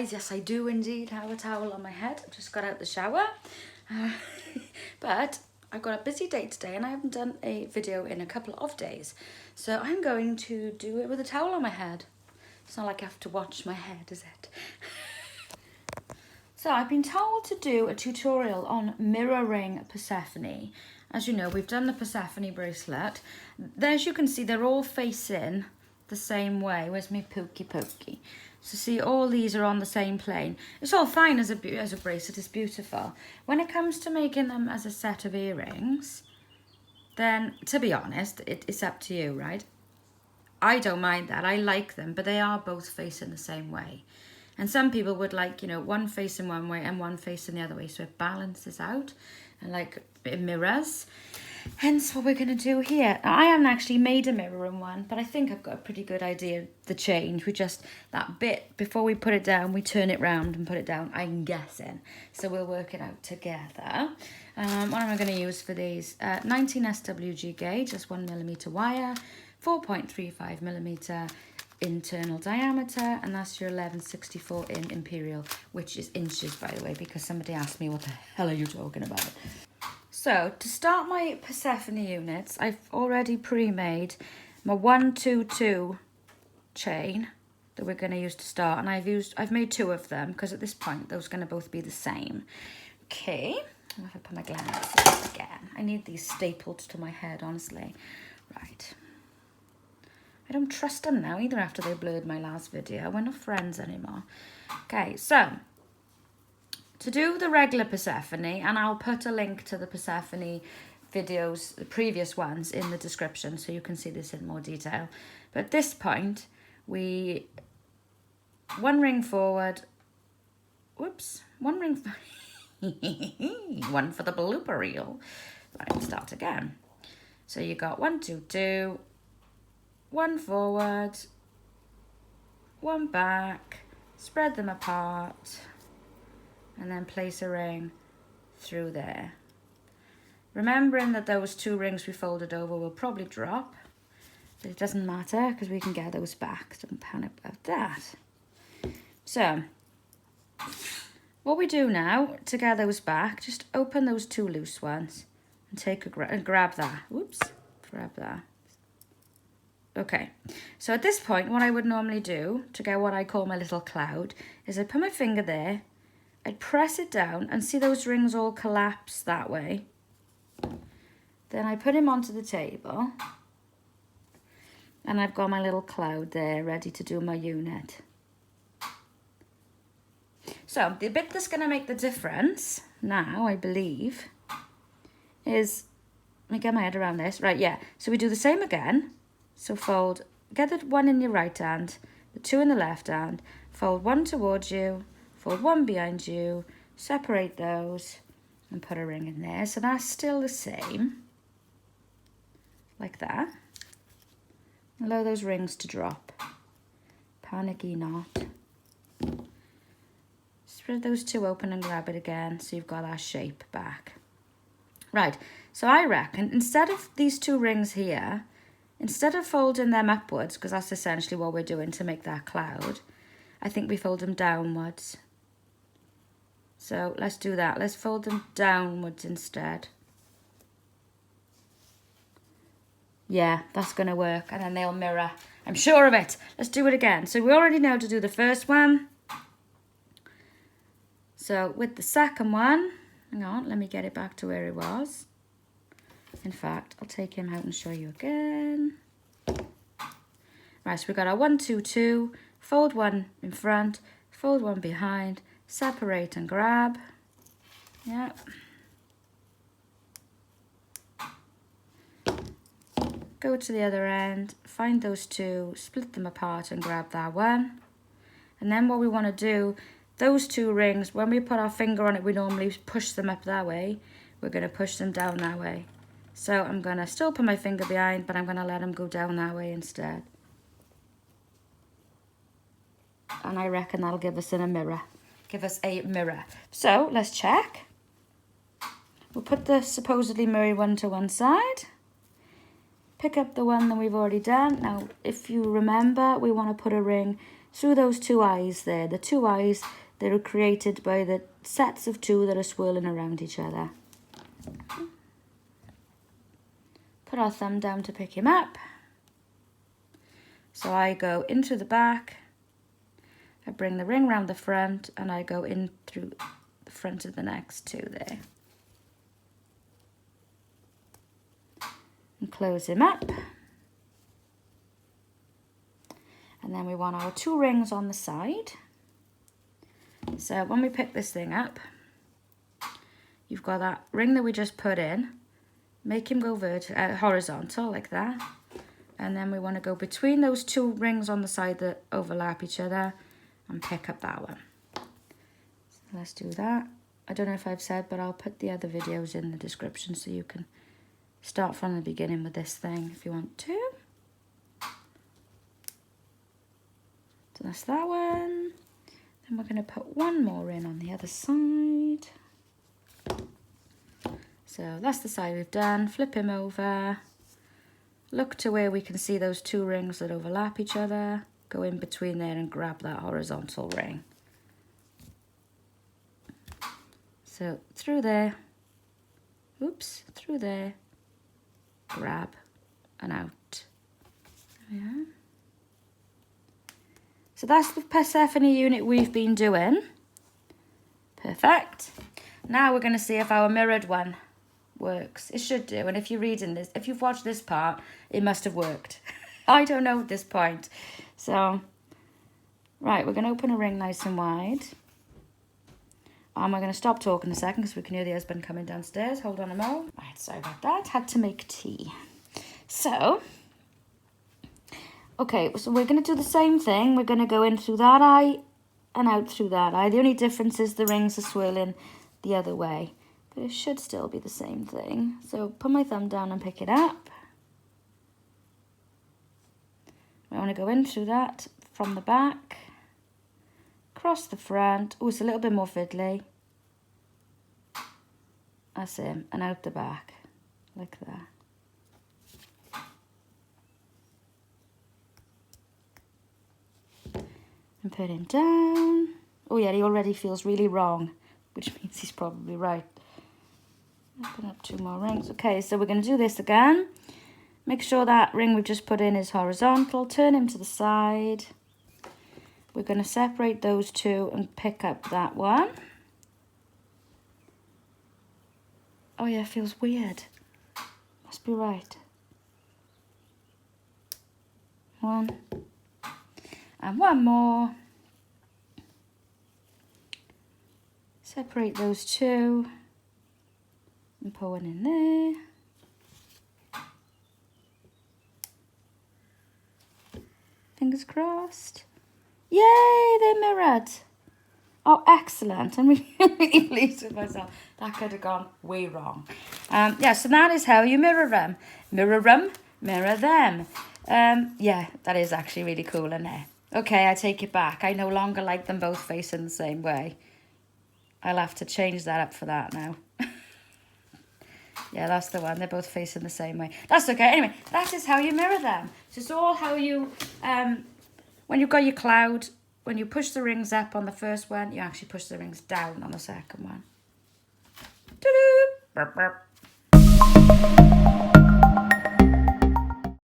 guys, yes I do indeed have a towel on my head. I've just got out the shower. But I've got a busy day today and I haven't done a video in a couple of days. So I'm going to do it with a towel on my head. It's not like I have to wash my head, is it? So I've been told to do a tutorial on mirroring Persephone. As you know, we've done the Persephone bracelet. As you can see, they're all facing the same way. Where's my pokey? So see, all these are on the same plane. It's all fine as a bracelet, it's beautiful. When it comes to making them as a set of earrings, then to be honest, it's up to you, right? I don't mind that, I like them, but they are both facing the same way. And some people would like, you know, one facing one way and one facing the other way, so it balances out and like it mirrors. Hence what we're going to do here. Now, I haven't actually made a mirroring one, but I think I've got a pretty good idea of the change. We just, that bit, before we put it down, we turn it round and put it down, I'm guessing. So we'll work it out together. What am I going to use for these? 19 SWG gauge, that's 1mm wire, 4.35mm internal diameter, and that's your 1164 in imperial, which is inches, by the way, because somebody asked me what the hell are you talking about. So to start my Persephone units, I've already pre-made my 122 chain that we're going to use to start, and I've made 2 of them because at this point those are going to both be the same. Okay, I'm going to put my glasses again. I need these stapled to my head, honestly. Right. I don't trust them now either after they blurred my last video. We're not friends anymore. Okay, so to do the regular Persephone, and I'll put a link to the Persephone videos, the previous ones, in the description so you can see this in more detail. But at this point, one ring forward, whoops, one ring, one for the blooper reel. Right, start again. So you got 1, 2, 2, 1 forward, 1 back, spread them apart, and then place a ring through there. Remembering that those 2 rings we folded over will probably drop, but it doesn't matter because we can get those back. Don't panic about that. So, what we do now to get those back, just open those 2 loose ones and take and grab that. Whoops, grab that. Okay, so at this point, what I would normally do to get what I call my little cloud is I'd put my finger there, I'd press it down and see those rings all collapse that way. Then I put him onto the table and I've got my little cloud there ready to do my unit. So the bit that's going to make the difference now, I believe, is, let me get my head around this. Right, yeah, so we do the same again. So fold, get the 1 in your right hand, the 2 in the left hand, fold 1 towards you, fold 1 behind you, separate those and put a ring in there. So that's still the same, like that. Allow those rings to drop. Panicky not. Spread those 2 open and grab it again so you've got that shape back. Right, so I reckon instead of these 2 rings here, instead of folding them upwards, because that's essentially what we're doing to make that cloud, I think we fold them downwards. So let's do that. Let's fold them downwards instead. Yeah, that's going to work. And then they'll mirror. I'm sure of it. Let's do it again. So we already know to do the first one. So with the second one, hang on, let me get it back to where it was. In fact, I'll take him out and show you again. Right, so we've got our 1, 2, 2, fold 1 in front, fold 1 behind, separate and grab. Yeah. Go to the other end, find those 2, split them apart and grab that one. And then what we want to do, those 2 rings, when we put our finger on it, we normally push them up that way. We're going to push them down that way. So I'm going to still put my finger behind, but I'm going to let them go down that way instead. And I reckon that'll give us a mirror. Give us a mirror. So let's check. We'll put the supposedly mirrored one to one side. Pick up the one that we've already done. Now, if you remember, we want to put a ring through those two eyes there. The two eyes, they are created by the sets of two that are swirling around each other. Put our thumb down to pick him up. So I go into the back, I bring the ring round the front, and I go in through the front of the next two there. And close him up. And then we want our two rings on the side. So when we pick this thing up, you've got that ring that we just put in. Make him go horizontal like that. And then we want to go between those two rings on the side that overlap each other and pick up that one. So let's do that. I don't know if I've said, but I'll put the other videos in the description so you can start from the beginning with this thing if you want to. So that's that one. Then we're going to put one more in on the other side. So that's the side we've done. Flip him over. Look to where we can see those two rings that overlap each other. Go in between there and grab that horizontal ring. So through there. Oops, through there. Grab and out. There we are. So that's the Persephone unit we've been doing. Perfect. Now we're going to see if our mirrored one works. It should do. And if you're reading this, if you've watched this part, it must have worked. I don't know at this point. So, right, we're going to open a ring nice and wide. And we're going to stop talking a second because we can hear the husband coming downstairs. Hold on a moment. Right, sorry about that. Had to make tea. So, okay, so we're going to do the same thing. We're going to go in through that eye and out through that eye. The only difference is the rings are swirling the other way. But it should still be the same thing. So put my thumb down and pick it up. I want to go in through that from the back. Across the front. Oh, it's a little bit more fiddly. That's it. And out the back. Like that. And put him down. Oh yeah, he already feels really wrong, which means he's probably right. Open up two more rings. Okay, so we're going to do this again. Make sure that ring we've just put in is horizontal. Turn him to the side. We're going to separate those two and pick up that one. Oh yeah, it feels weird. Must be right. One. And one more. Separate those two. And put one in there. Fingers crossed. Yay, they're mirrored. Oh, excellent. I'm really pleased with myself. That could have gone way wrong. Yeah, so that is how you mirror them. Mirror them, mirror them. Yeah, that is actually really cool, isn't it? Okay, I take it back. I no longer like them both facing the same way. I'll have to change that up for that now. Yeah, that's the one. They're both facing the same way. That's okay. Anyway, that is how you mirror them. So it's all how you, when you've got your cloud, when you push the rings up on the first one, you actually push the rings down on the second one. Doo-doo! Burp, burp.